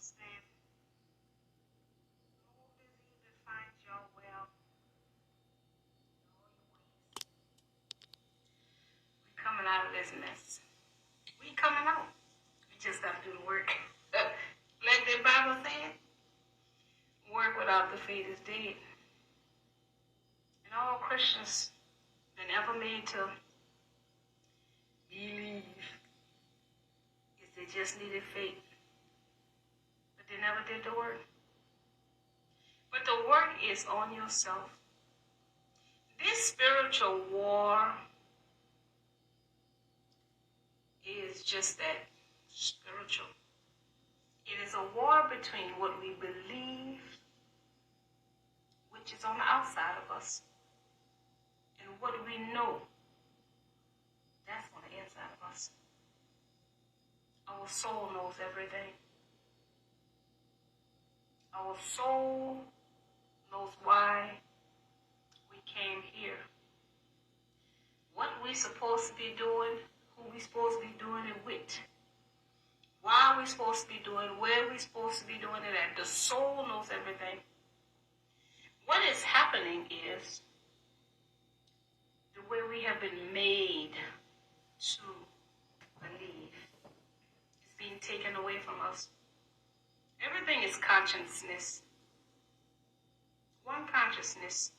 understand. Oh, this evening finds y'all well. We coming out of this mess. We coming out. We just got to do the work. Like the Bible said, work without the faith is dead. And all Christians been ever made to believe is they just needed faith. But they never did the work. But the work is on yourself. This spiritual war is just that, spiritual. It is a war between what we believe, which is on the outside of us, and what we know, that's on the inside of us. Our soul knows everything. Our soul knows why we came here, what we supposed to be doing, who we supposed to be doing it with, why we supposed to be doing, where we supposed to be doing it at. The soul knows everything. What is happening is the way we have been made to believe is being taken away from us. Everything is consciousness. One consciousness.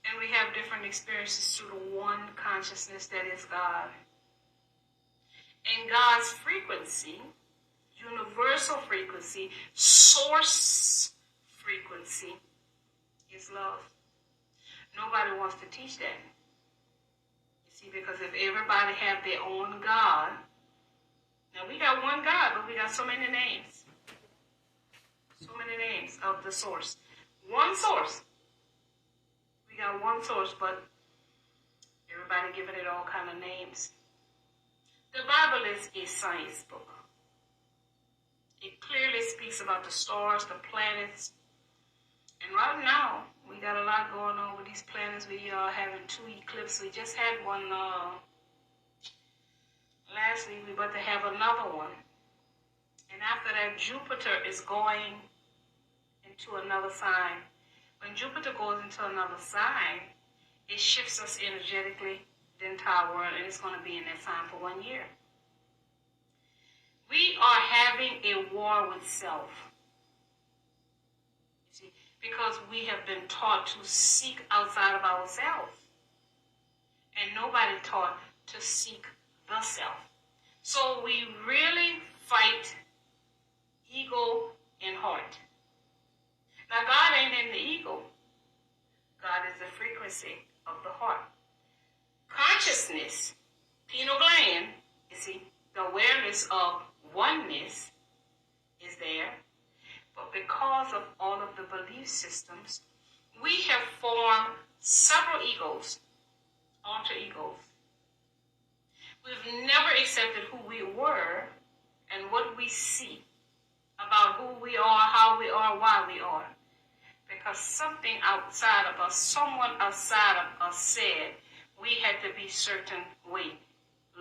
And we have different experiences through the one consciousness that is God. And God's frequency, universal frequency, source frequency, is love. Nobody wants to teach that. You see, because if everybody have their own God, now we got one God, but we got so many names. So many names of the source. One source. We got one source, but everybody giving it all kind of names. The Bible is a science book. It clearly speaks about the stars, the planets. And right now, we got a lot going on with these planets. We are having 2 eclipses. We just had one last week. We're about to have another one. And after that, Jupiter is going into another sign. When Jupiter goes into another sign, it shifts us energetically, the entire world, and it's going to be in that sign for 1 year. We are having a war with self. You see, because we have been taught to seek outside of ourselves. And nobody taught to seek the self. So we really fight ego and heart. Now, God ain't in the ego. God is the frequency of the heart. Consciousness, pineal gland, you see, the awareness of oneness is there. But because of all of the belief systems, we have formed several egos, alter egos. We've never accepted who we were and what we see about who we are, how we are, why we are. Because something outside of us, someone outside of us said we had to be a certain way,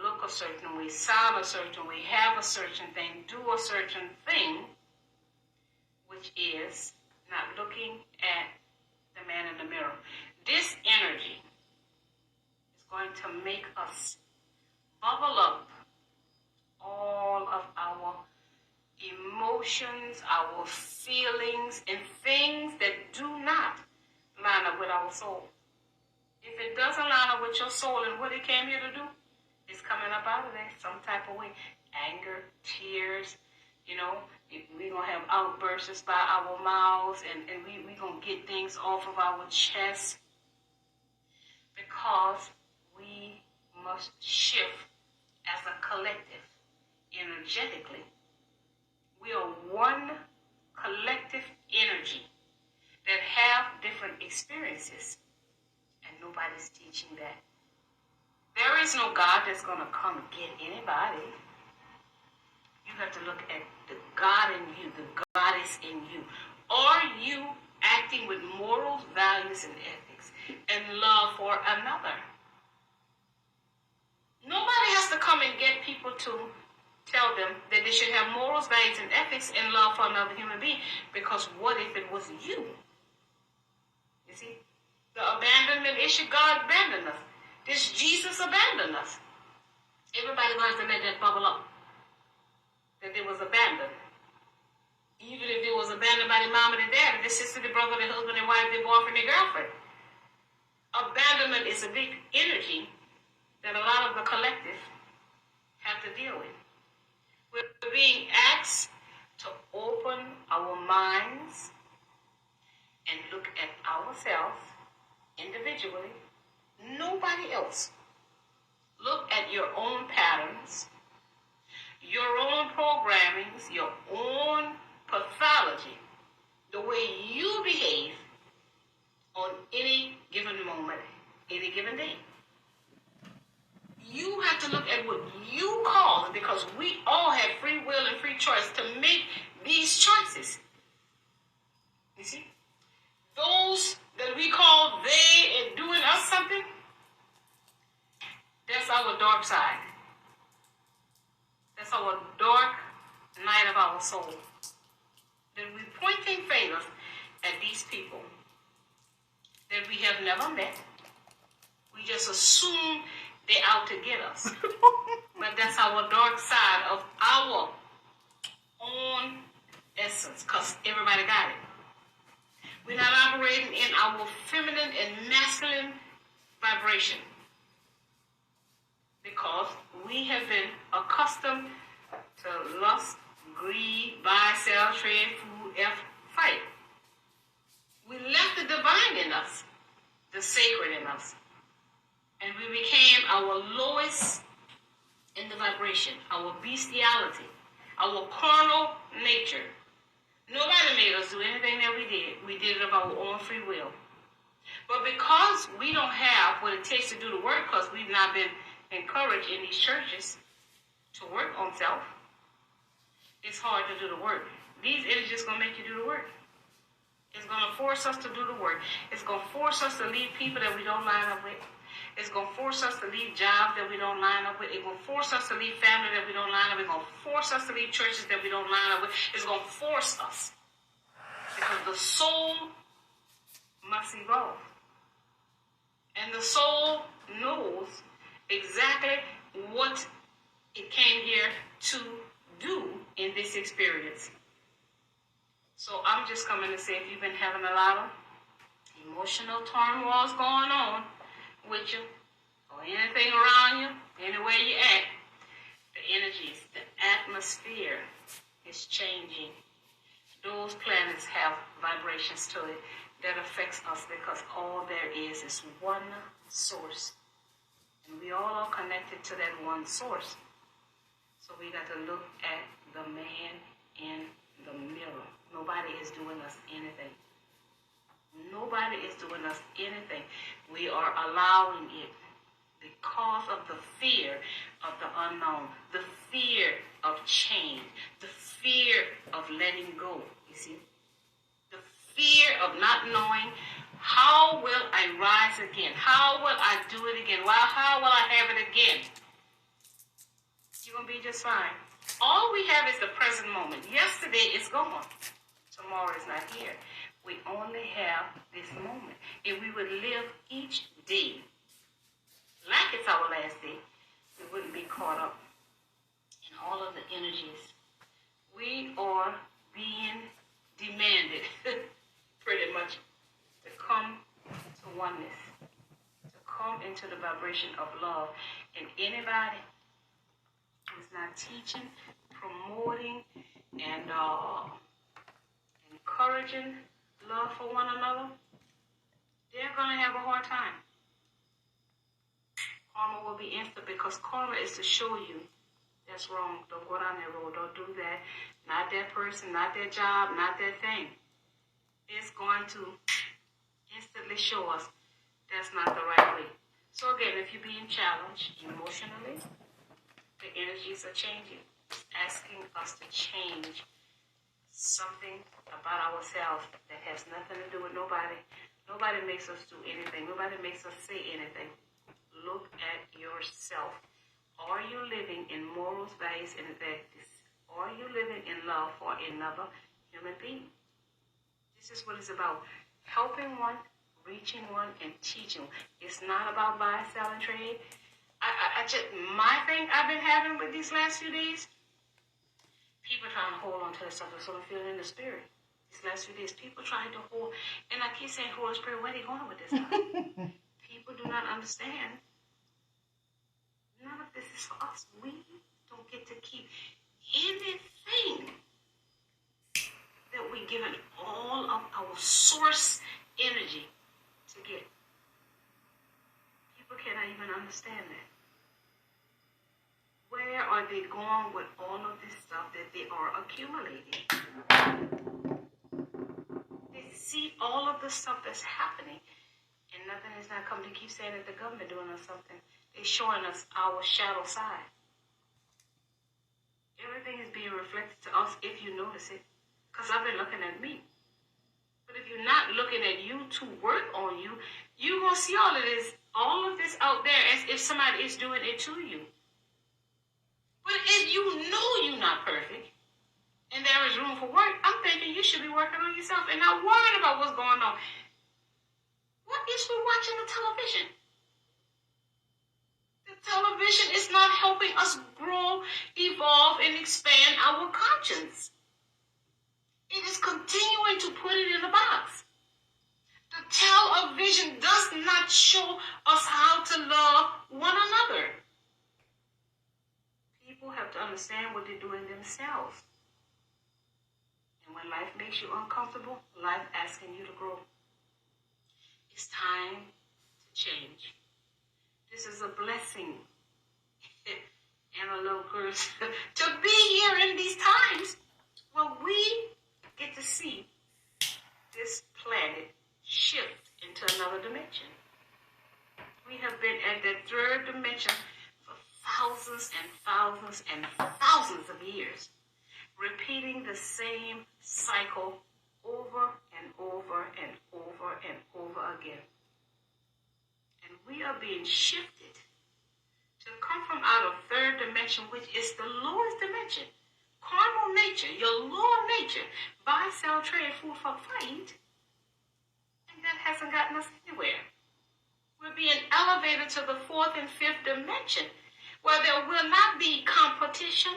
look a certain way, sound a certain way, have a certain thing, do a certain thing, which is not looking at the man in the mirror. This energy is going to make us bubble up all of our emotions, our feelings, and things that do not line up with our soul. If it doesn't line up with your soul and what it came here to do, it's coming up out of there some type of way. Anger, tears, you know, we're going to have outbursts by our mouths, and we're going to get things off of our chest, because we must shift as a collective, energetically. We are one collective energy that have different experiences, and nobody's teaching that. There is no God that's going to come get anybody. You have to look at the God in you, the goddess in you. Are you acting with morals, values, and ethics, and love for another? Nobody has to come and get people to tell them that they should have morals, values, and ethics and love for another human being. Because what if it was you? You see? The abandonment issue, God abandoned us. This Jesus abandoned us. Everybody wants to let that bubble up. That they was abandoned. Even if they was abandoned by their mom and their dad, their sister, their brother, their husband, their wife, their boyfriend, their girlfriend. Abandonment is a big energy that a lot of the collective have to deal with. We're being asked to open our minds and look at ourselves individually, nobody else. Look at your own patterns, your own programmings, your own pathology, the way you behave on any given moment, any given day. You have to look at what you cause, because we all have free will and free choice to make these choices. You see? Those that we call they and doing us something, that's our dark side. That's our dark night of our soul. That we're pointing fingers at these people that we have never met. We just assume they're out to get us. But that's our dark side of our own essence, because everybody got it. We're not operating in our feminine and masculine vibration, because we have been accustomed to lust, greed, buy, sell, trade, food, fight. We left the divine in us, the sacred in us, and we became our lowest in the vibration, our bestiality, our carnal nature. Nobody made us do anything that we did. We did it of our own free will. But because we don't have what it takes to do the work, because we've not been encouraged in these churches to work on self, it's hard to do the work. These energies going to make you do the work. It's going to force us to do the work. It's going to force us to leave people that we don't line up with. It's going to force us to leave jobs that we don't line up with. It's going to force us to leave family that we don't line up with. It's going to force us to leave churches that we don't line up with. It's going to force us. Because the soul must evolve. And the soul knows exactly what it came here to do in this experience. So I'm just coming to say, if you've been having a lot of emotional turmoils going on with you, or anything around you, anywhere you at, the energies, the atmosphere is changing. Those planets have vibrations to it that affects us, because all there is one source. And we all are connected to that one source. So we got to look at the man in the mirror. Nobody is doing us anything. Nobody is doing us anything. We are allowing it because of the fear of the unknown, the fear of change, the fear of letting go, you see? The fear of not knowing, how will I rise again? How will I do it again? Well, how will I have it again? You're going to be just fine. All we have is the present moment. Yesterday is gone. Tomorrow is not here. We only have this moment. If we would live each day like it's our last day, we wouldn't be caught up in all of the energies. We are being demanded, pretty much, to come to oneness, to come into the vibration of love. And anybody who's not teaching, promoting, and encouraging love for one another, they're going to have a hard time. Karma will be instant, because karma is to show you that's wrong. Don't go down that road. Don't do that. Not that person, not that job, not that thing. It's going to instantly show us that's not the right way. So again, if you're being challenged emotionally, the energies are changing. It's asking us to change something about ourselves that has nothing to do with nobody. Nobody makes us do anything. Nobody makes us say anything. Look at yourself Are you living in morals, values, and ethics? Are you living in love for another human being? This is what it's about. Helping one, reaching one, and teaching one. It's not about buy, sell, and trade. My thing I've been having with these last few days, people trying to hold on to the stuff that's sort of feeling in the spirit. These last few days, people trying to hold, and I keep saying, Holy Spirit, where are they going with this stuff? People do not understand. None of this is for us. We don't get to keep anything that we given all of our source energy to get. People cannot even understand that. Where are they going with all of this stuff that they are accumulating? They see all of the stuff that's happening, and nothing is not coming. They keep saying that the government doing us something. They're showing us our shadow side. Everything is being reflected to us if you notice it. Because I've been looking at me. But if you're not looking at you to work on you, you're going to see all of this out there as if somebody is doing it to you. But if you know you're not perfect, and there is room for work, I'm thinking you should be working on yourself and not worrying about what's going on. What is we watching the television? The television is not helping us grow, evolve, and expand our conscience. It is continuing to put it in the box. The television does not show us how to love one another. People have to understand what they're doing themselves. And when life makes you uncomfortable, life asking you to grow. It's time to change. This is a blessing and a little curse to be here in these times where we get to see this planet shift into another dimension. We have been at the third dimension for thousands and thousands and thousands of years, repeating the same cycle over and over and over and over again. And we are being shifted to come from out of third dimension, which is the lowest dimension, carnal nature, your lower nature, buy, sell, trade, food for fight, and that hasn't gotten us anywhere. We're being elevated to the fourth and fifth dimension, where there will not be competition.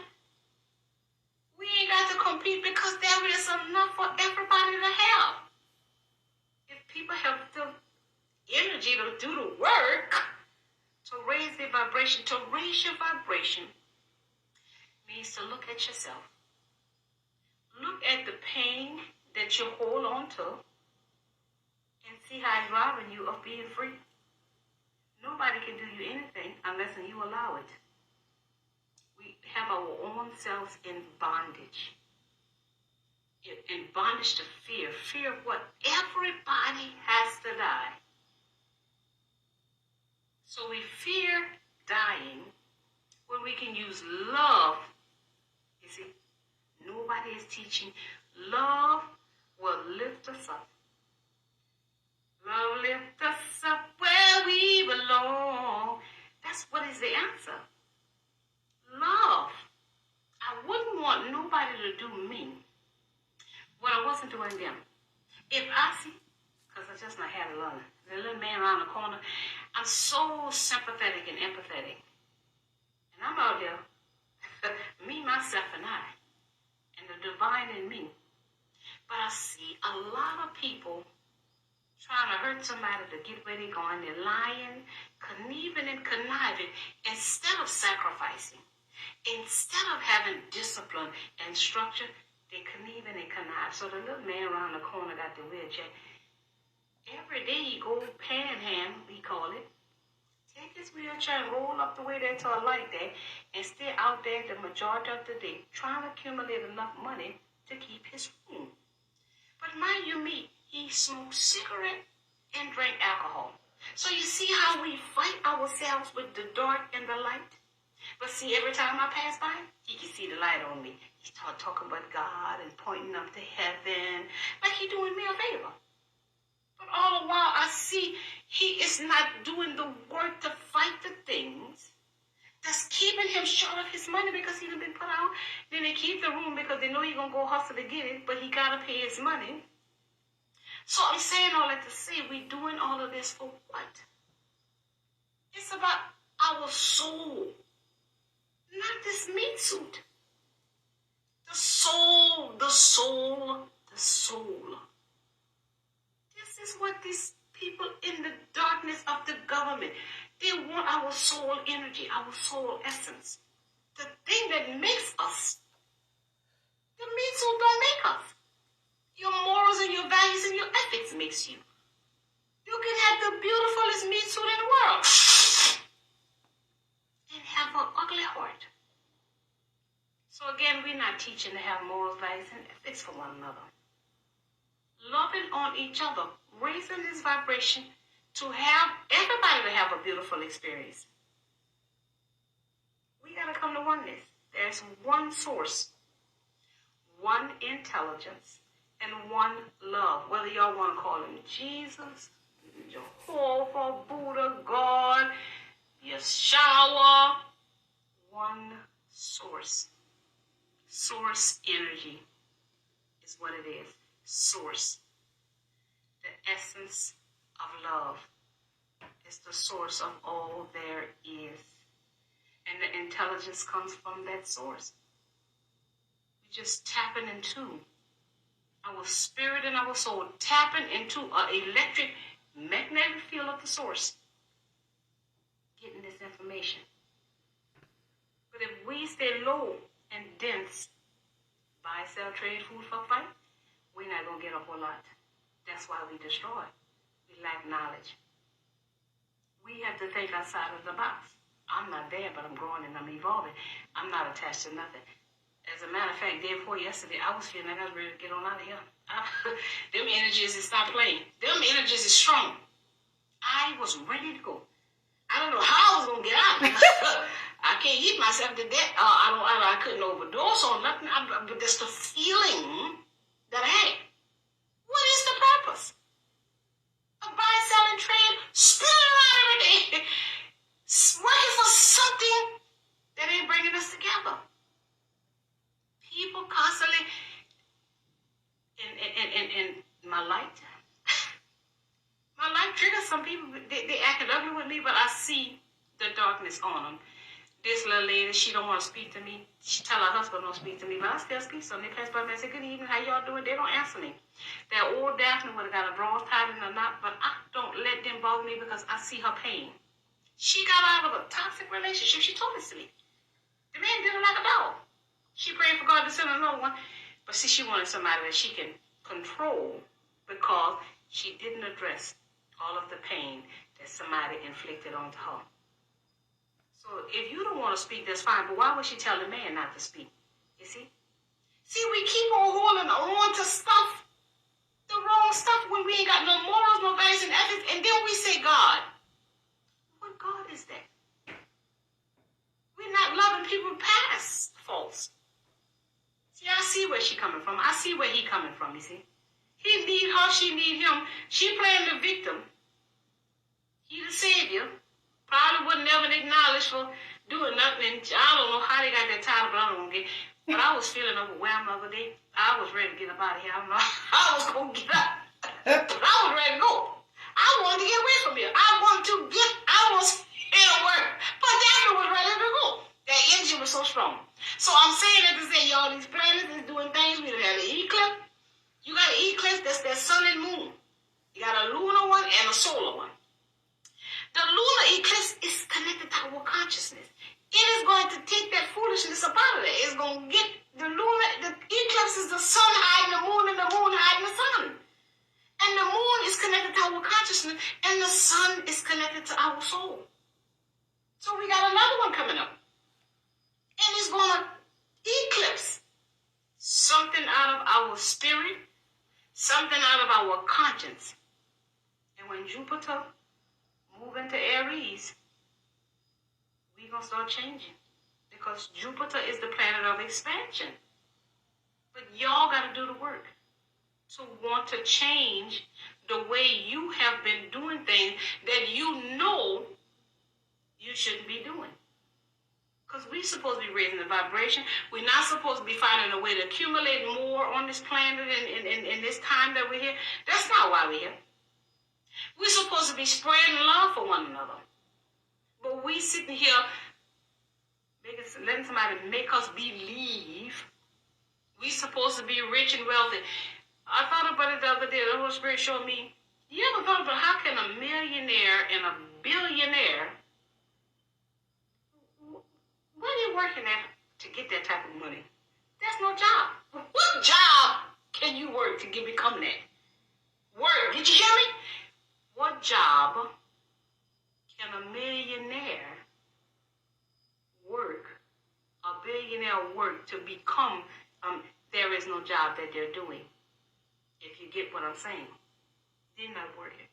We ain't got to compete because there is enough for everybody to have. If people have the energy to do the work, to raise their vibration, to raise your vibration, means to look at yourself. Look at the pain that you hold on to and see how it's robbing you of being free. Nobody can do you anything unless you allow it. We have our own selves in bondage. In bondage to fear. Fear of what? Everybody has to die. So we fear dying when we can use love. You see, nobody is teaching. Love will lift us up. Love lift us up where we belong. That's what is the answer. Love. I wouldn't want nobody to do me what I wasn't doing them. If I see, because I just not had a love, the little man around the corner, I'm so sympathetic and empathetic. And I'm out there, me, myself, and I, and the divine in me. But I see a lot of people trying to hurt somebody to get where they're going. They're lying, conniving and conniving instead of sacrificing. Instead of having discipline and structure, they connive and they connive. So the little man around the corner got the wheelchair. Every day he go panhandle, we call it. Take his wheelchair and roll up the way there to a light there and stay out there the majority of the day trying to accumulate enough money to keep his room. But mind you me, he smoked cigarette and drank alcohol. So you see how we fight ourselves with the dark and the light? But see, every time I pass by, he can see the light on me. He start talking about God and pointing up to heaven, like he doing me a favor. But all the while, I see he is not doing the work to fight the things That's keeping him short of his money because he done been put out. Then they keep the room because they know he's going to go hustle to get it, but he got to pay his money. So I'm saying all that to say, we doing all of this for what? It's about our soul, not this meat suit. The soul, the soul, the soul. This is what these people in the darkness of the government, they want our soul energy, our soul essence. The thing that makes us. The meat suit don't make us. Your morals and your values and your ethics makes you. You can have the beautifulest meat suit in the world and have an ugly heart. So again, we're not teaching to have morals, values, and ethics for one another. Loving on each other, raising this vibration to have everybody to have a beautiful experience. We got to come to oneness. There's one source, one intelligence, and one love. Whether y'all want to call him Jesus, Jehovah, Buddha, God, Yeshua, one source. Source energy is what it is. Source. The essence of love is the source of all there is. And the intelligence comes from that source. We just tapping into our spirit and our soul, tapping into an electric magnetic field of the source, getting this information. But if we stay low and dense, buy, sell, trade, food, fuck, fight, we're not going to get a whole lot. That's why we destroy. We lack knowledge. We have to think outside of the box. I'm not there, but I'm growing and I'm evolving. I'm not attached to nothing. As a matter of fact, day before yesterday, I was feeling like I was ready to get on out of here. Them energies is stop playing. Them energies is strong. I was ready to go. I don't know how I was going to get out. I can't eat myself to death. I couldn't overdose on nothing. But that's the feeling that I had. What is the purpose of buying, selling, trade, spilling around every day, working for something that ain't bringing us together? People constantly, and my light triggers some people. They acting ugly with me, but I see the darkness on them. This little lady, she don't want to speak to me. She tell her husband don't speak to me, but I still speak to them. They pass by me and say, good evening, how y'all doing? They don't answer me. That old Daphne would have got a bra tied in a knot, but I don't let them bother me because I see her pain. She got out of a toxic relationship. She told us to me. The man did her like a dog. She prayed for God to send another one. But see, she wanted somebody that she can control because she didn't address all of the pain that somebody inflicted onto her. So if you don't want to speak, that's fine. But why would she tell the man not to speak? You see? See, we keep on holding on to stuff, the wrong stuff, when we ain't got no morals, no values, and ethics. And then we say God. What God is that? We're not loving people past faults. See, I see where she coming from. I see where he coming from, you see. He need her, she need him. She playing the victim. He the savior. Probably would never acknowledge for doing nothing. I don't know how they got that title, but I don't get. But I was feeling overwhelmed the other day. I was ready to get up out of here. I don't know how I was going to get up. But I was ready to go. I wanted to get away from here. I was in work. But Daphne was ready to go. That energy was so strong. So I'm saying that to say, y'all, these planets is doing things. We have an eclipse. You got an eclipse, that's that sun and moon. You got a lunar one and a solar one. The lunar eclipse is connected to our consciousness. It is going to take that foolishness up out of there. It's going to get the eclipse is the sun hiding the moon and the moon hiding the sun. And the moon is connected to our consciousness and the sun is connected to our soul. So we got another one coming up. And it's going to eclipse something out of our spirit, something out of our conscience. And when Jupiter move into Aries, we're going to start changing. Because Jupiter is the planet of expansion. But y'all got to do the work to want to change the way you have been doing things that you know you shouldn't be doing. Because we're supposed to be raising the vibration. We're not supposed to be finding a way to accumulate more on this planet in this time that we're here. That's not why we're here. We're supposed to be spreading love for one another. But we sitting here letting somebody make us believe we're supposed to be rich and wealthy. I thought about it the other day. The Holy Spirit showed me, you ever thought about how can a millionaire and a billionaire, what are you working at to get that type of money? That's no job. What job can you work to become that? Work. Did you hear me? What job can a millionaire work, a billionaire work to become? There is no job that they're doing. If you get what I'm saying. They're not working.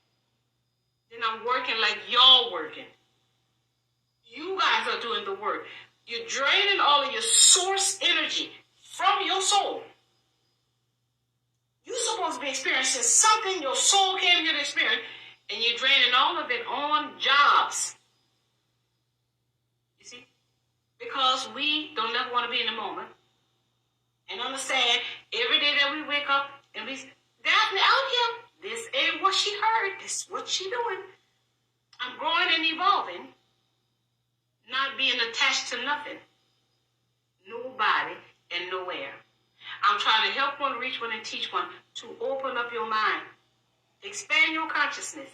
They're not working like y'all working. You guys are doing the work. You're draining all of your source energy from your soul. You're supposed to be experiencing something your soul came here to experience, and you're draining all of it on jobs. You see? Because we don't ever want to be in the moment and understand every day that we wake up and we Daphne out here, this ain't what she heard, this is what she doing. I'm growing and evolving, not being attached to nothing, nobody, and nowhere. I'm trying to help one, reach one, and teach one to open up your mind, expand your consciousness,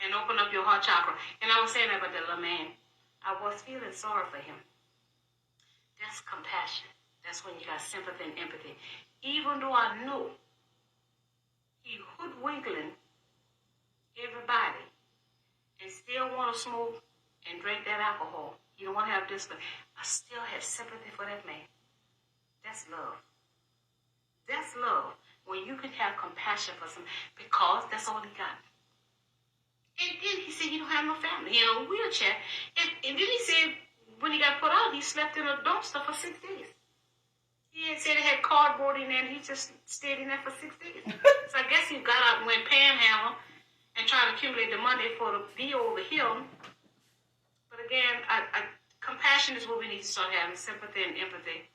and open up your heart chakra. And I was saying that about that little man. I was feeling sorry for him. That's compassion. That's when you got sympathy and empathy. Even though I know he hoodwinkling everybody and still want to smoke and drink that alcohol. You don't want to have discipline. I still have sympathy for that man. That's love. That's love. When you can have compassion for someone because that's all he got. And then he said he don't have no family. He in a wheelchair. And then he said when he got put out, he slept in a dumpster for 6 days. He had said it had cardboard in there, and he just stayed in there for 6 days. So I guess he got out and went panhandle and tried to accumulate the money for the be over him. But again, compassion is what we need to start having, sympathy and empathy,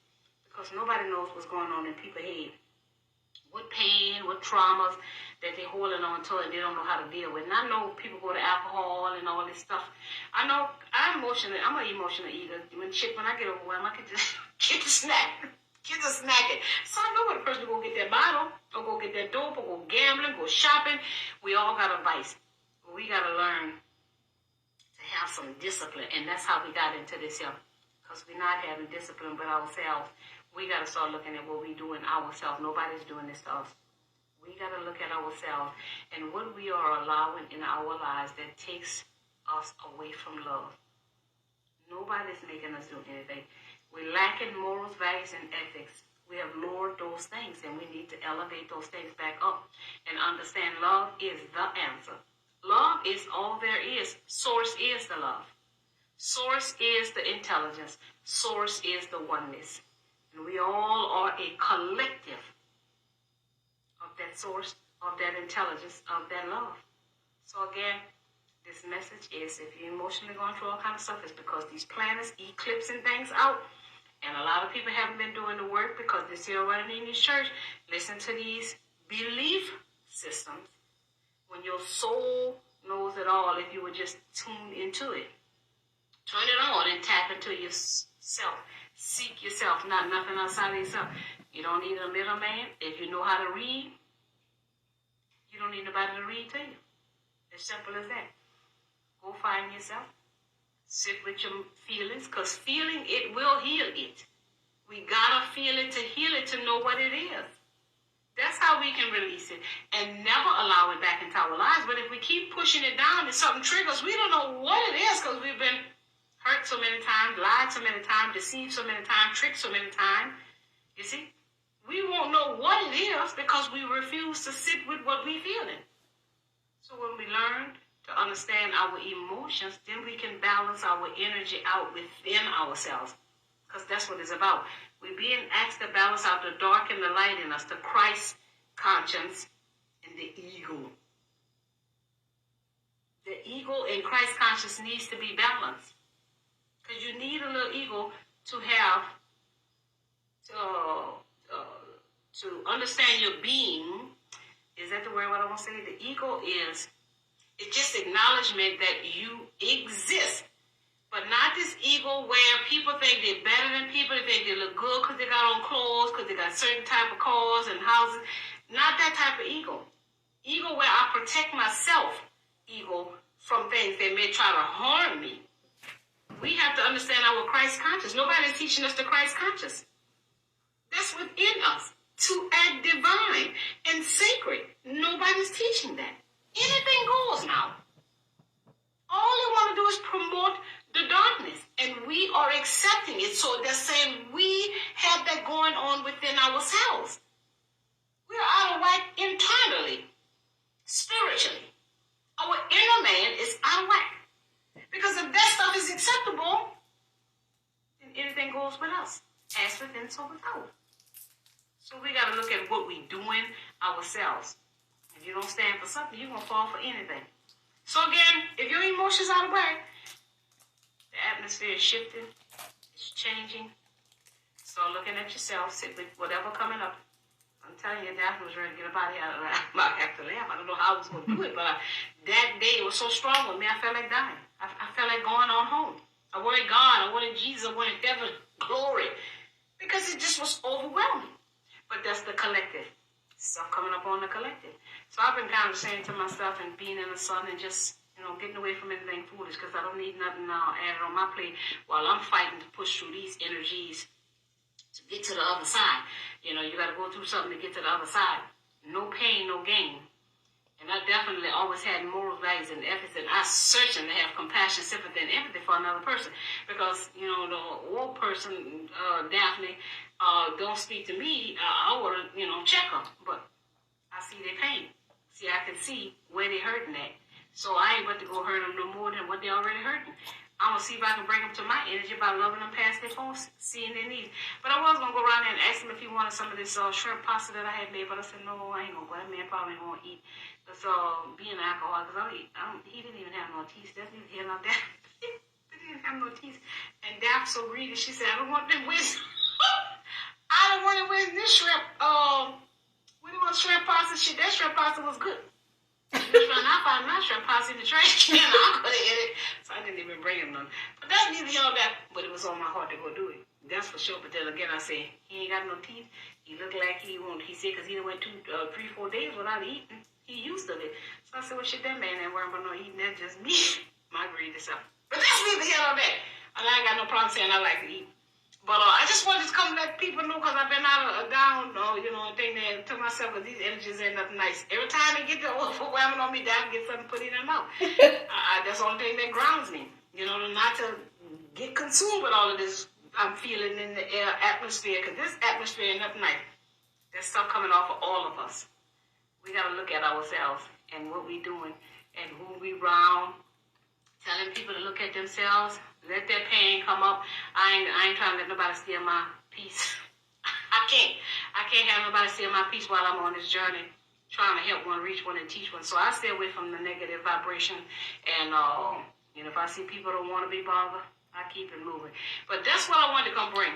because nobody knows what's going on in people's head. What pain, what traumas that they're holding on to and they don't know how to deal with. And I know people go to alcohol and all this stuff. I know I'm an emotional eater. When I get overwhelmed, I can just get the snack. Get the snacking. So I know when a person go get that bottle, or go get that dope, or go gambling, go shopping. We all got a vice. We got to learn to have some discipline. And that's how we got into this here. Because we're not having discipline with ourselves. We got to start looking at what we do in ourselves. Nobody's doing this to us. We got to look at ourselves and what we are allowing in our lives that takes us away from love. Nobody's making us do anything. We're lacking morals, values, and ethics. We have lowered those things, and we need to elevate those things back up and understand love is the answer. Love is all there is. Source is the love. Source is the intelligence. Source is the oneness. And we all are a collective of that source, of that intelligence, of that love. So again, this message is if you're emotionally going through all kind of stuff, it's because these planets eclipsing things out. And a lot of people haven't been doing the work because they're still running in this church. Listen to these belief systems. When your soul knows it all, if you would just tune into it. Turn it on and tap into yourself. Seek yourself, not nothing outside of yourself. You don't need a middleman. If you know how to read, you don't need nobody to read to you. As simple as that. Go find yourself. Sit with your feelings, because feeling it will heal it. We gotta feel it to heal it, to know what it is. That's how we can release it and never allow it back into our lives. But if we keep pushing it down and something triggers, we don't know what it is because we've been hurt so many times, lied so many times, deceived so many times, tricked so many times. You see? We won't know what it is because we refuse to sit with what we're feeling. So when we learn to understand our emotions, then we can balance our energy out within ourselves. Because that's what it's about. We're being asked to balance out the dark and the light in us, the Christ conscience and the ego. The ego and Christ conscience needs to be balanced. Because you need a little ego to have, to understand your being. Is that the word what I want to say? The ego is, it's just acknowledgement that you exist. But not this ego where people think they're better than people. They think they look good because they got on clothes, because they got certain type of cars and houses. Not that type of ego. Ego where I protect myself, ego, from things that may try to harm me. We have to understand our Christ conscious. Nobody's teaching us the Christ conscious. That's within us. To act divine and sacred. Nobody's teaching that. Anything goes now. All they want to do is promote the darkness, and we are accepting it. So they're saying we have that going on within ourselves. We're out of whack internally, spiritually. Our inner man is out of whack. Because if that stuff is acceptable, then anything goes with us. As within, so without. So we got to look at what we're doing ourselves. If you don't stand for something, you're going to fall for anything. So again, if your emotions are out of whack, the atmosphere is shifting, it's changing. Start looking at yourself, sit with whatever coming up. I'm telling you, Daphne was ready to get up out of here. I have to laugh. I don't know how I was going to do it, but that day it was so strong with me, I felt like dying. I felt like going on home. I wanted God, I wanted Jesus, I wanted heaven, glory. Because it just was overwhelming. But that's the collective. Stuff coming up on the collective. So I've been kind of saying to myself and being in the sun and just, getting away from anything foolish because I don't need nothing added on my plate while I'm fighting to push through these energies to get to the other side. You got to go through something to get to the other side. No pain, no gain. And I definitely always had moral values and ethics, and I searching to have compassion, sympathy, and empathy for another person. Because, the old person, Daphne, don't speak to me, I would, check them. But I see their pain. See, I can see where they're hurting at. So I ain't about to go hurt them no more than what they already hurting. I'm going to see if I can bring them to my energy by loving them past their faults, seeing their needs. But I was going to go around there and ask him if he wanted some of this shrimp pasta that I had made. But I said, no, I ain't going to go. That man probably ain't going to eat. Because being an alcoholic, because he didn't even have no teeth. That's neither here nor there. He didn't have no teeth. And Daphne so greedy, she said, I don't want them with I don't want to win this shrimp. When it was shrimp pasta, that shrimp pasta was good. I found my shrimp pasta in the trash can. I could have ate it, so I didn't even bring him none. But that's neither here nor there. But it was on my heart to go do it. That's for sure. But then again, I say he ain't got no teeth. He looked like he won't. He said because he went 3, 4 days without eating. He used to it. So I said, well, shit, that man ain't worrying about no eating. That's just me, my greedy self. But that's neither here nor there. And I ain't got no problem saying I like to eat. But I just wanted to come let people know because I've been down, and think that to myself because these energies ain't nothing nice. Every time they get the overwhelming on me, I get something put in their mouth. That's the only thing that grounds me, not to get consumed with all of this I'm feeling in the air atmosphere because this atmosphere ain't nothing nice. There's stuff coming off of all of us. We got to look at ourselves and what we doing and who we round. Telling people to look at themselves, let their pain come up. I ain't trying to let nobody steal my peace. I can't have nobody steal my peace while I'm on this journey, trying to help one, reach one, and teach one. So I stay away from the negative vibration. And if I see people don't want to be bothered, I keep it moving. But that's what I wanted to come bring.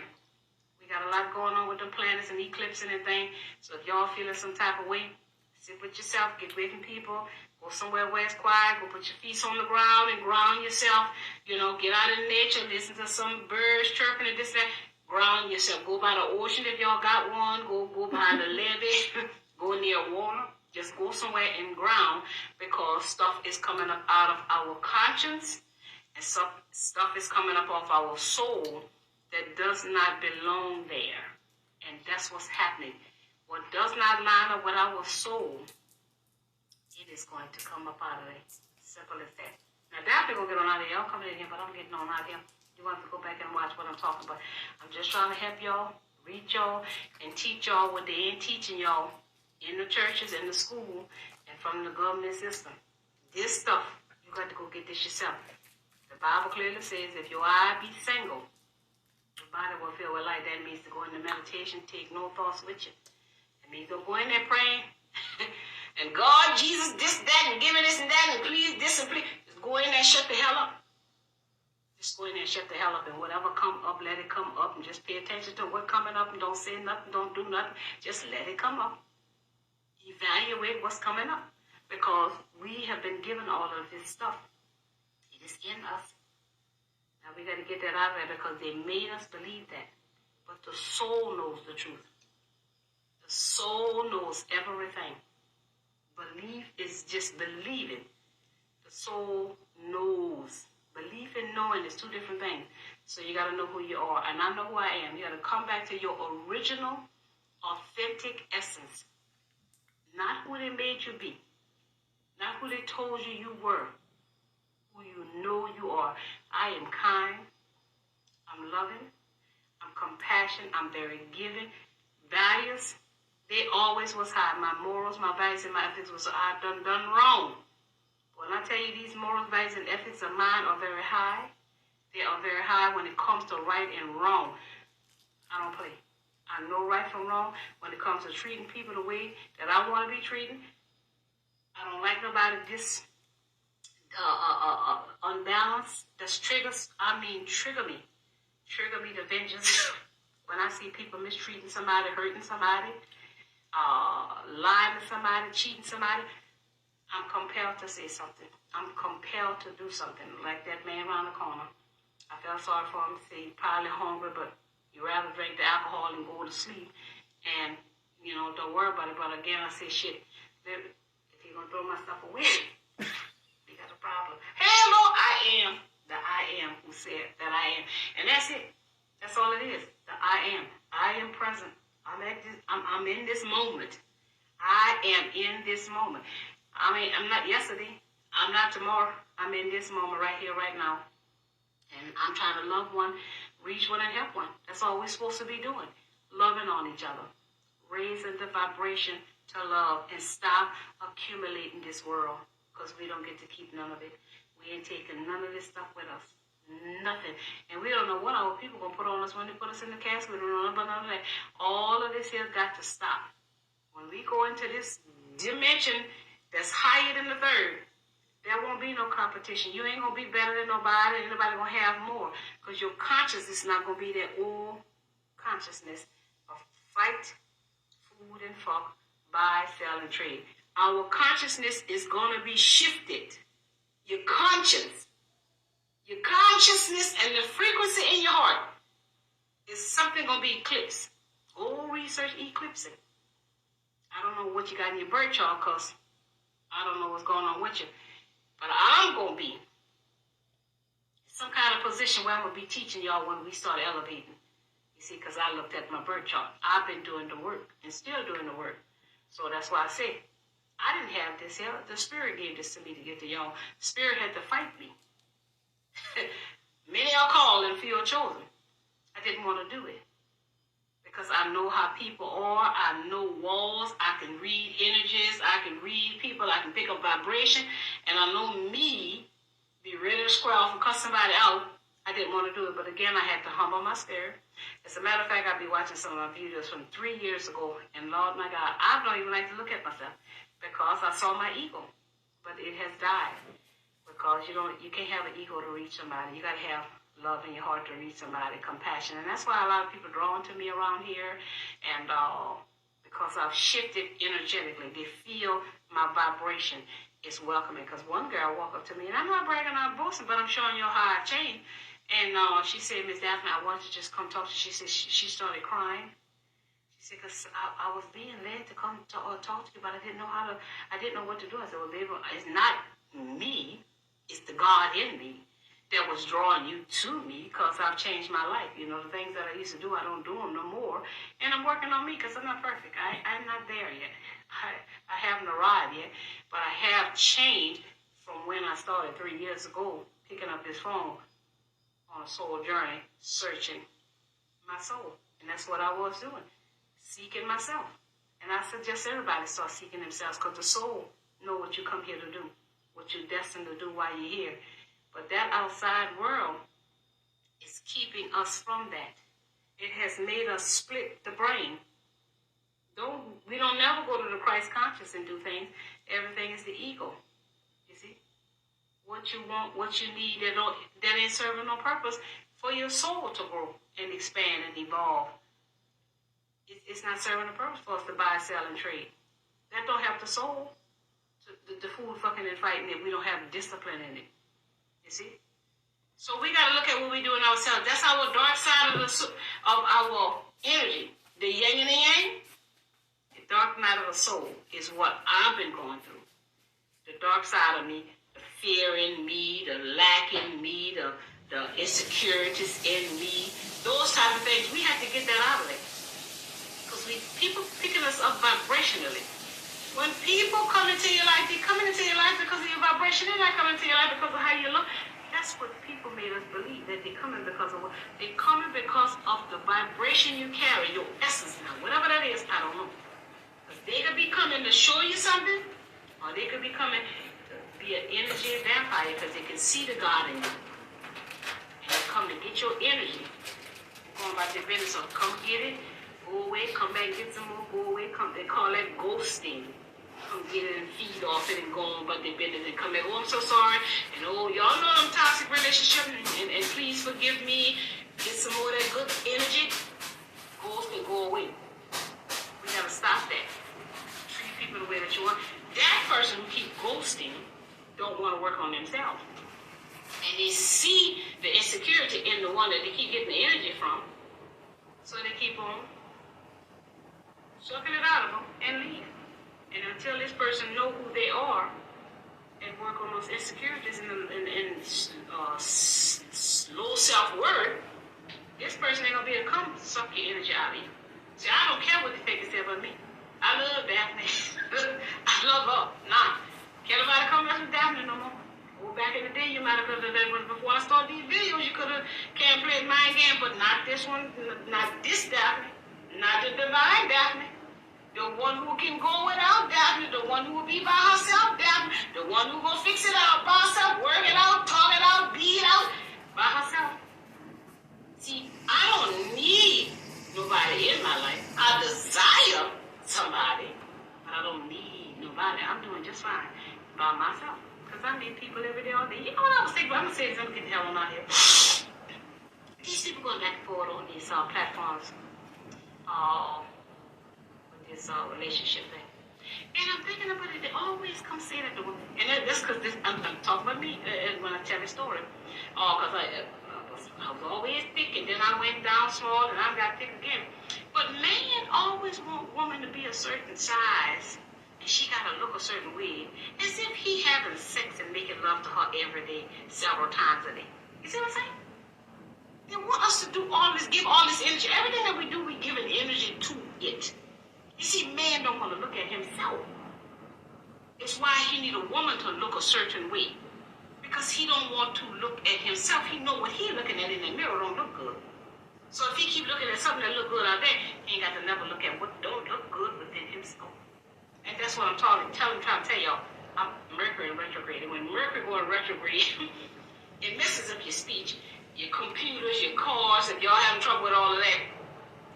We got a lot going on with the planets and eclipsing and things. So if y'all feeling some type of way, sit with yourself, get away from people. Go somewhere where it's quiet. Go put your feet on the ground and ground yourself. Get out in nature. Listen to some birds chirping and this and that. Ground yourself. Go by the ocean if y'all got one. Go by the levee. Go near water. Just go somewhere and ground because stuff is coming up out of our conscience and stuff is coming up off our soul that does not belong there. And that's what's happening. What does not line up with our soul, it is going to come up out of it. Simple as that. Now, Daphne will get on out of here. Y'all coming in here, but I'm getting on out of here. You want to go back and watch what I'm talking about. I'm just trying to help y'all, reach y'all, and teach y'all what they ain't teaching y'all in the churches, in the school, and from the government system. This stuff, you got to go get this yourself. The Bible clearly says if your eye be single, your body will feel well like that means to go into meditation, take no thoughts with you. It means don't go in there praying. And God, Jesus, this, that, and give me this and that, and please, this and please. Just go in there and shut the hell up. Just go in there and shut the hell up, and whatever come up, let it come up, and just pay attention to what's coming up, and don't say nothing, don't do nothing. Just let it come up. Evaluate what's coming up, because we have been given all of this stuff. It is in us. Now we got to get that out of there, because they made us believe that. But the soul knows the truth. The soul knows everything. Belief is just believing. The soul knows. Belief and knowing is two different things. So you got to know who you are. And I know who I am. You got to come back to your original, authentic essence. Not who they made you be. Not who they told you you were. Who you know you are. I am kind. I'm loving. I'm compassionate. I'm very giving. Values, they always was high. My morals, my values, and my ethics was I've done wrong. When I tell you these morals, values, and ethics of mine are very high, they are very high when it comes to right and wrong. I don't play. I know right from wrong when it comes to treating people the way that I want to be treated. I don't like nobody unbalanced. That's triggers. Trigger me. Trigger me to vengeance. When I see people mistreating somebody, hurting somebody, lying to somebody, cheating somebody, I'm compelled to say something. I'm compelled to do something. Like that man around the corner. I felt sorry for him. He's probably hungry, but you rather drink the alcohol and go to sleep. And, don't worry about it. But again, I say, shit, if he's going to throw my stuff away, we got a problem. Hey, Lord, I am the I am who said that I am. And that's it. That's all it is. The I am. I am present. I'm in this moment. I am in this moment. I'm not yesterday. I'm not tomorrow. I'm in this moment right here, right now. And I'm trying to love one, reach one, and help one. That's all we're supposed to be doing. Loving on each other. Raising the vibration to love and stop accumulating this world, because we don't get to keep none of it. We ain't taking none of this stuff with us. Nothing. And we don't know what our people going to put on us when they put us in the casket. We don't know about none of that. All of this here got to stop. When we go into this dimension that's higher than the third, there won't be no competition. You ain't going to be better than nobody. Ain't nobody going to have more. Because your consciousness is not going to be that old consciousness of fight, food, and fuck, buy, sell, and trade. Our consciousness is going to be shifted. Your consciousness and the frequency in your heart is something going to be eclipsed. Go research eclipsing. I don't know what you got in your birth chart, because I don't know what's going on with you. But I'm going to be some kind of position where I'm going to be teaching y'all when we start elevating. You see, because I looked at my birth chart. I've been doing the work and still doing the work. So that's why I say, I didn't have this here. The Spirit gave this to me to get to y'all. Spirit had to fight me. Many are called and few are chosen. I didn't want to do it. Because I know how people are. I know walls. I can read energies. I can read people. I can pick up vibration. And I know me, be ready to square off and cut somebody out. I didn't want to do it. But again, I had to humble my spirit. As a matter of fact, I'll be watching some of my videos from 3 years ago. And Lord, my God, I don't even like to look at myself. Because I saw my ego. But it has died. Because you can't have an ego to reach somebody. You got to have love in your heart to reach somebody, compassion. And that's why a lot of people drawn to me around here. And because I've shifted energetically, they feel my vibration is welcoming. Because one girl walked up to me, and I'm not bragging, I'm boasting, but I'm showing you how I've changed. And she said, Miss Daphne, I want you to just come talk to you. She said she started crying. She said, because I was being led to come talk to you, but I didn't know what to do. I said, well, baby, it's not me. It's the God in me that was drawing you to me, because I've changed my life. The things that I used to do, I don't do them no more. And I'm working on me, because I'm not perfect. I'm not there yet. I haven't arrived yet. But I have changed from when I started 3 years ago, picking up this phone on a soul journey, searching my soul. And that's what I was doing, seeking myself. And I suggest everybody start seeking themselves, because the soul know what you come here to do, what you're destined to do while you're here. But that outside world is keeping us from that. It has made us split the brain. We don't never go to the Christ conscious and do things. Everything is the ego. You see? what you want, what you need, that ain't serving no purpose for your soul to grow and expand and evolve. It's not serving a purpose for us to buy, sell, and trade. That don't help the soul. The food, fucking, and fighting if we don't have discipline in it. You see? So we got to look at what we do in ourselves. That's our dark side of our energy. The yin and the yang. The dark night of the soul is what I've been going through. The dark side of me, the fear in me, the lack in me, the insecurities in me, those type of things. We have to get that out of there. Because people picking us up vibrationally. When people come into your life, they're coming into your life because of your vibration. They're not coming into your life because of how you look. That's what people made us believe, that they're coming because of what? They're coming because of the vibration you carry, your essence now. Whatever that is, I don't know. Because they could be coming to show you something, or they could be coming to be an energy vampire because they can see the God in you. And they come to get your energy. Going about their business, so come get it, go away, come back, get some more, go away, come. They call that ghosting. Come get it and feed off it and go on about their business and come back. Oh, I'm so sorry. And oh, y'all know I'm toxic relationship and please forgive me. Get some more of that good energy. Ghost can go away. We gotta stop that. Treat people the way that you want. That person who keep ghosting don't want to work on themselves. And they see the insecurity in the one that they keep getting the energy from. So they keep on sucking it out of them and leave. And until this person know who they are and work on those insecurities and low self-worth, this person ain't gonna be able to come suck your energy out of you. See, I don't care what they think they say about me. I love Daphne. I love her. Nah. Can't nobody come mess with Daphne no more. Well, back in the day, you might have before I started these videos, you could have can't play mind game, but not this one, not this Daphne, not the divine Daphne. The one who can go without Daphne, the one who will be by herself, Daphne, the one who will fix it out by herself, work it out, talk it out, be it out by herself. See, I don't need nobody in my life. I desire somebody, but I don't need nobody. I'm doing just fine by myself. Because I meet people every day, all day. You know what I was thinking? I'm going to say this, I'm getting hell on out here. These people going back and forth on these platforms. This relationship thing. And I'm thinking about it, they always come say that to women. And that's because I'm talking about me when I tell the story. Because I was always thick, and then I went down small, and I got thick again. But men always want women to be a certain size, and she got to look a certain way, as if he having sex and making love to her every day, several times a day. You see what I'm saying? They want us to do all this, give all this energy. Everything that we do, we give an energy to it. You see, man don't want to look at himself. It's why he need a woman to look a certain way. Because he don't want to look at himself. He know what he looking at in the mirror don't look good. So if he keep looking at something that look good out there, he ain't got to never look at what don't look good within himself. And that's what I'm trying to tell y'all. I'm Mercury in retrograde. And when Mercury go in retrograde, it messes up your speech, your computers, your cars. If y'all having trouble with all of that,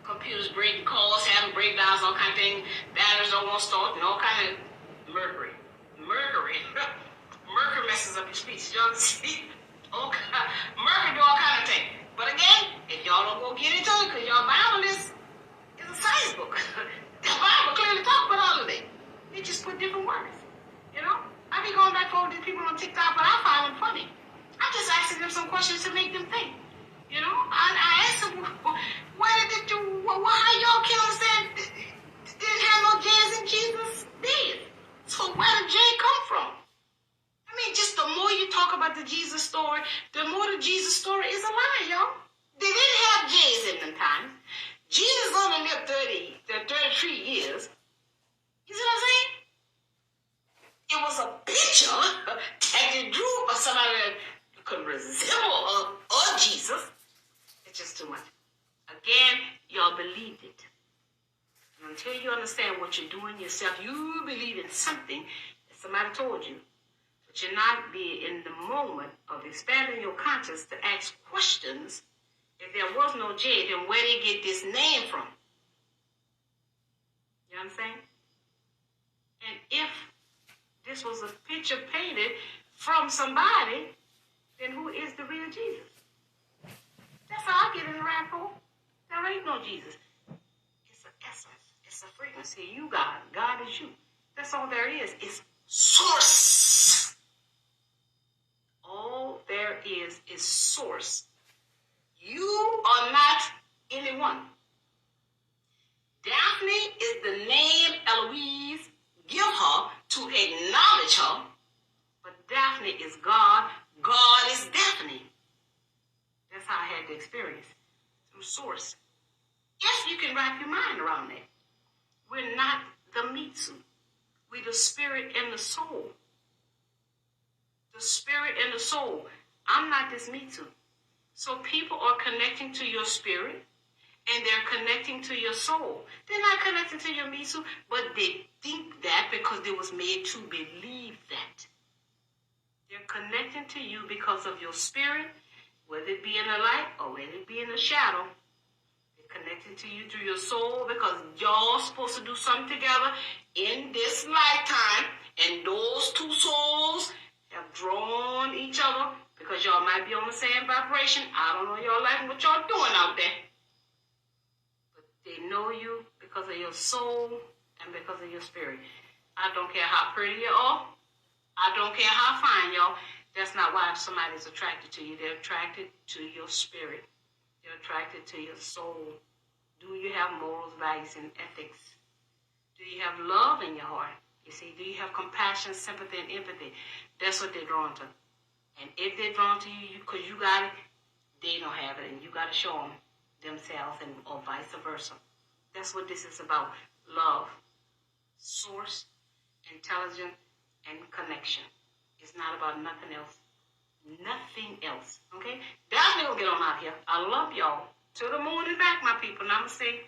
computers breaking, cars having breakdowns, all kind of things, batteries don't want to start, and all kind of Mercury. Mercury messes up your speech. Y'all see? Mercury do all kind of things. But again, if y'all don't go get into it, because y'all Bible is a science book. The Bible clearly talk about all of that. They just put different words. You know? I be going back over these people on TikTok, but I find them funny. I'm just asking them some questions to make them think. You know? I asked them, why y'all can't understand? Didn't have no J's in Jesus' did. So where did J come from? I mean, just the more you talk about the Jesus story, the more the Jesus story is a lie, y'all. They didn't have J's in them times. Jesus only lived 33 years. You see what I'm saying? It was a picture that they drew of somebody that could resemble a Jesus. It's just too much. Again, y'all believed it. And until you understand what you're doing yourself, you believe in something that somebody told you. But you're not be in the moment of expanding your conscience to ask questions. If there was no J, then where did they get this name from? You know what I'm saying? And if this was a picture painted from somebody, then who is the real Jesus? That's how I get in the rapport. There ain't no Jesus. It's an essence. It's a frequency. You God. God is you. That's all there is. It's source. All there is source. You are not anyone. Daphne is the name Eloise give her to acknowledge her. But Daphne is God. God is Daphne. That's how I had the experience. Through source. If you can wrap your mind around that. We're not the meat suit. We're the spirit and the soul. The spirit and the soul. I'm not this meat suit. So people are connecting to your spirit and they're connecting to your soul. They're not connecting to your meat suit, but they think that because they was made to believe that. They're connecting to you because of your spirit, whether it be in the light or whether it be in the shadow. They're connecting to you through your soul because y'all supposed to do something together in this lifetime. And those two souls have drawn each other because y'all might be on the same vibration. I don't know y'all like what y'all doing out there. But they know you because of your soul and because of your spirit. I don't care how pretty you are. I don't care how fine y'all. That's not why somebody's attracted to you. They're attracted to your spirit. They're attracted to your soul. Do you have morals, values, and ethics? Do you have love in your heart? You see, do you have compassion, sympathy, and empathy? That's what they're drawn to. And if they're drawn to you because you got it, they don't have it, and you got to show them themselves, and or vice versa. That's what this is about. Love, source, intelligence, and connection. It's not about nothing else. Nothing else. Okay? Definitely gonna get on out here. I love y'all. To the moon and back, my people. Namaste.